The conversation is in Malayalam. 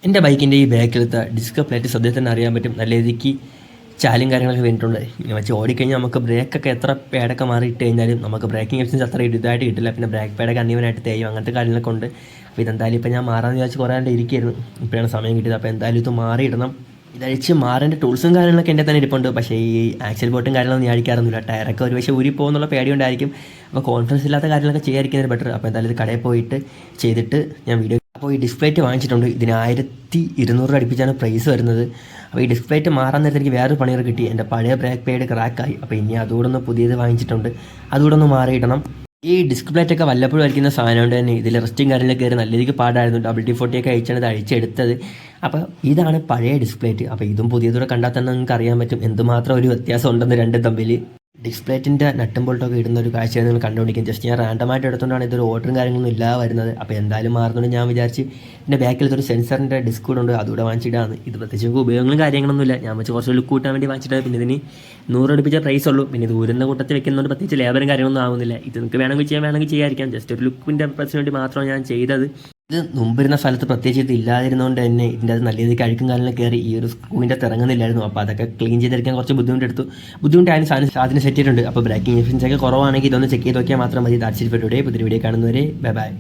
എൻ്റെ ബൈക്കിൻ്റെ ഈ ബാക്കിലത്തെ ഡിസ്ക് പ്ലേറ്റ് സദ്യത്തിൽ തന്നെ അറിയാൻ പറ്റും നല്ല രീതിക്ക് ചാലും കാര്യങ്ങളൊക്കെ വേണ്ടിയിട്ടുണ്ട്. ഇങ്ങനെ വെച്ച് ഓടിക്കഴിഞ്ഞാൽ നമുക്ക് ബ്രേക്കൊക്കെ എത്ര പേടൊക്കെ മാറിയിട്ട് കഴിഞ്ഞാലും നമുക്ക് ബ്രേക്കിംഗ് എഫിഷ്യൻസി അത്ര ഇതായിട്ട് കിട്ടില്ല. പിന്നെ ബ്രേക്ക് പേടൊക്കെ അന്യവനായിട്ട് തേയും അങ്ങനത്തെ കാര്യങ്ങളൊക്കെ ഉണ്ട്. അപ്പോൾ ഇതെന്തായാലും ഇപ്പോൾ ഞാൻ മാറാമെന്ന് വിചാരിച്ച് കുറേ ആണ്ട് ഇരിക്കുകയായിരുന്നു. ഇപ്പോഴാണ് സമയം കിട്ടിയത്. അപ്പോൾ എന്തായാലും ഇത് മാറിയിടണം. ഇതഴിച്ച് മാറേണ്ട ടൂൾസും കാര്യങ്ങളൊക്കെ എൻ്റെ തന്നെ ഇരിപ്പുണ്ട്. പക്ഷേ ഈ ആക്സിൽ ബോട്ടും കാര്യങ്ങളൊന്നും ഞാൻ അടിക്കാറൊന്നുമില്ല. ടയറൊക്കെ ഒരു പക്ഷേ ഊരി പോകുന്നുള്ള പേടി കൊണ്ടായിരിക്കും. അപ്പോൾ കോൺഫിഡൻസ് ഇല്ലാത്ത കാര്യങ്ങളൊക്കെ ചെയ്യാതിരിക്കുന്നത് ബെറ്റർ. അപ്പോൾ എന്തായാലും ഇത് കടയിൽ പോയിട്ട് ചെയ്തിട്ട് ഞാൻ വീഡിയോ. അപ്പോൾ ഈ ഡിസ്പ്ലേറ്റ് വാങ്ങിച്ചിട്ടുണ്ട്. ഇതിന് 1200 അടുപ്പിച്ചാണ് പ്രൈസ് വരുന്നത്. അപ്പോൾ ഈ ഡിസ്പ്ലേറ്റ് മാറാൻ നേരത്തെ എനിക്ക് വേറൊരു പണികൾ കിട്ടി. എൻ്റെ പഴയ ബ്രേക്ക് പേഡ് ക്രാക്കായി. അപ്പോൾ ഇനി അതുകൂടെ ഒന്ന് പുതിയത് വാങ്ങിച്ചിട്ടുണ്ട്. അതുകൂടെ ഒന്ന് മാറിയിടണം. ഈ ഡിസ്ക് പ്ലേറ്റൊക്കെ വല്ലപ്പോഴും അടിക്കുന്ന സാധനം കൊണ്ട് തന്നെ ഇതിൽ റെസ്റ്റും കാര്യങ്ങളൊക്കെ കയറി നല്ല രീതിക്ക് പാടായിരുന്നു. WD-40 ഒക്കെ അയച്ചാണ് ഇത് അഴിച്ചെടുത്തത്. അപ്പോൾ ഇതാണ് പഴയ ഡിസ്പ്ലേറ്റ്. അപ്പോൾ ഇതും പുതിയതൂടെ കണ്ടാൽ തന്നെ നിങ്ങൾക്ക് അറിയാൻ പറ്റും എന്തുമാത്രം ഒരു വ്യത്യാസം ഉണ്ടെന്ന് രണ്ടും തമ്മിൽ. ഡിസ്പ്ലേറ്റിൻ്റെ നട്ടും ബോൾട്ടൊക്കെ ഇടുന്ന ഒരു കാഴ്ചയാണ് നിങ്ങൾ കണ്ടുപിടിക്കും. ജസ്റ്റ് ഞാൻ റാൻഡമായിട്ട് എടുത്തുകൊണ്ടാണ് ഇതൊരു ഓർഡറും കാര്യങ്ങളൊന്നും ഇല്ലാതെ വരുന്നത്. അപ്പോൾ എന്തായാലും മാറുന്നുണ്ട് ഞാൻ വിചാരിച്ച് എൻ്റെ ബാക്കിൽ ഇതൊരു സെൻസറിൻ്റെ ഡിസ്ക് കൂടെ ഉണ്ട്, അതുകൂടെ വാങ്ങിച്ചിട്ടാണ്. ഇത് പ്രത്യേകിച്ച് ഉപയോഗങ്ങളും കാര്യങ്ങളൊന്നുമില്ല. ഞാൻ വെച്ച് കുറച്ച് ലുക്ക് കൂട്ടാൻ വേണ്ടി വാങ്ങിച്ചിട്ട് പിന്നെ ഇതിന് 100 അടുപ്പിച്ച പ്രൈസ് ഉള്ളൂ. പിന്നെ ഇത് ഊരുന്ന കൂട്ടത്തിൽ വെക്കുന്നതുകൊണ്ട് പ്രത്യേകിച്ച് ലേബറും കാര്യങ്ങളൊന്നും ആവുന്നില്ല. ഇത് നിങ്ങൾക്ക് വേണമെങ്കിൽ ചെയ്യാതിരിക്കാം. ജസ്റ്റ് ഒരു ലുക്കിൻ്റെ പർപ്പസിന് വേണ്ടി മാത്രമാണ് ഞാൻ ചെയ്തത്. ഇത് മുമ്പിരുന്ന സ്ഥലത്ത് പ്രത്യേകിച്ച് ഇത് ഇല്ലാതിരുന്നതുകൊണ്ട് തന്നെ ഇതിൻ്റെ അത് നല്ല രീതിക്ക് അഴുക്കും കാലിൽ കയറി ഈ ഒരു സ്ക്രൂവിൻ്റെ തിറങ്ങുന്നില്ലായിരുന്നു. അപ്പോൾ അതൊക്കെ ക്ലീൻ ചെയ്തെടുക്കാൻ കുറച്ച് ബുദ്ധിമുട്ടായാലും സാധനം സെറ്റ് ചെയ്തിട്ടുണ്ട്. അപ്പോൾ ബ്രേക്കിംഗ് എഫിഷ്യൻസി ഒക്കെ കുറവാണെങ്കിൽ ഇതൊന്ന് ചെക്ക് ചെയ്ത് നോക്കിയാൽ മാത്രം മതി. That's it for today. പുതിയ വീഡിയോ കാണുന്നവരെ ബൈ ബൈ.